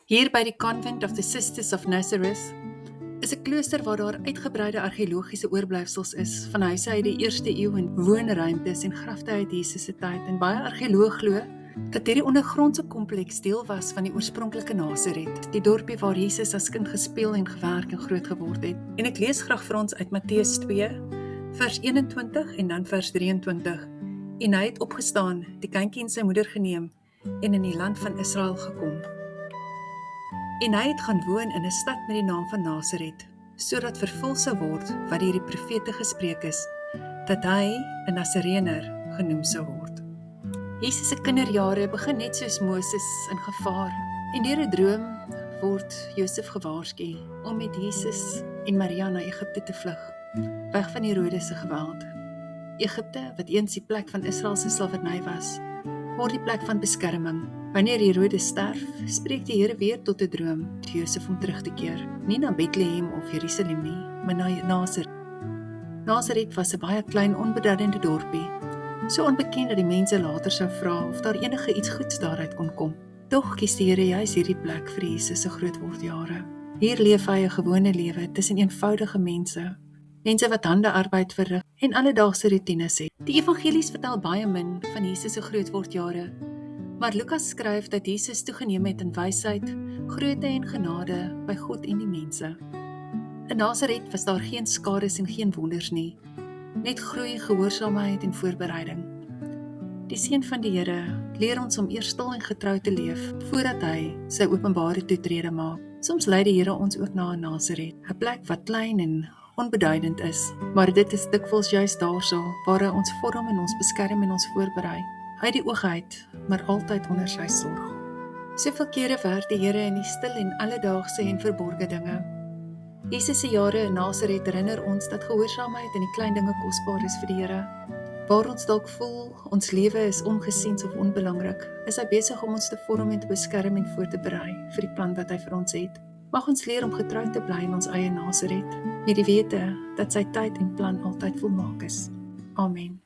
Hier by die Convent of the Sisters of Nazareth is 'n klooster waar daar uitgebreide argeologiese oorblyfsels is van huise uit die 1ste eeu en woonruimtes en grafte uit Jesus se tyd. En baie argeoloog glo dat hierdie ondergrondse kompleks deel was van die oorspronklike Nasaret, die dorpie waar Jesus as kind gespeel en gewerk en groot geword het. En ek lees graag vir ons uit Matteus 2, vers 21 en dan vers 23. En hy het opgestaan, die kindjie en sy moeder geneem en in die land van Israel gekom. En hy het gaan woon in 'n stad met die naam van Nasaret, sodat vervul sou word wat deur die profete gespreek is, dat hy 'n Nasareëner genoem sou word. Jesus se kinderjare begin net soos Moses in gevaar, en deur 'n droom word Josef gewaarsku om met Jesus en Maria na Egipte te vlug, weg van Herodes se geweld. Egipte, wat eens die plek van Israel se slawerny was, word die plek van beskerming. Wanneer Herodes sterf, spreek die Here weer tot 'n droom, vir Josef om terug te keer, nie na Bethlehem of Jerusalem nie, maar na Nasaret. Nasaret was 'n baie klein, onbeduidende dorpie, so onbekend dat die mense later sou vra of daar enige iets goeds daaruit kon kom. Tog kies die Here juis hierdie plek vir Jesus se grootwordjare. Hier leef hy 'n gewone lewe tussen eenvoudige mense wat handearbeid verrig en alledaagse roetines het. Die evangelies vertel baie min van Jesus se grootwordjare, maar Lukas skryf dat Jesus toegeneem het in wysheid, grootte en genade by God en die mense. In Nasaret was daar geen skades en geen wonders nie, net groei, gehoorsaamheid en voorbereiding. Die seun van die Here leer ons om eers stil en getrou te leef, voordat hy sy openbare toetrede maak. Soms lei die Here ons ook na 'n Nasaret, 'n plek wat klein en onbeduidend is, maar dit is dikwels juist daarso waar hy ons vorm en ons beskerm en ons voorberei. Uit die oog uit, maar altyd onder sy sorg. Soveel kere werk die Here in die stil en alledaagse en verborgde dinge. Jesus se jare in Nasaret herinner ons dat gehoorsaamheid in die klein dinge kosbaar is vir die Here. Waar ons dalk voel, ons lewe is ongesiens of onbelangrik, is hy besig om ons te vorm en te beskerm en voor te berei vir die plan wat hy vir ons het. Mag ons leer om getrou te bly in ons eie Nasaret, met die wete dat sy tyd en plan altyd volmaak is. Amen.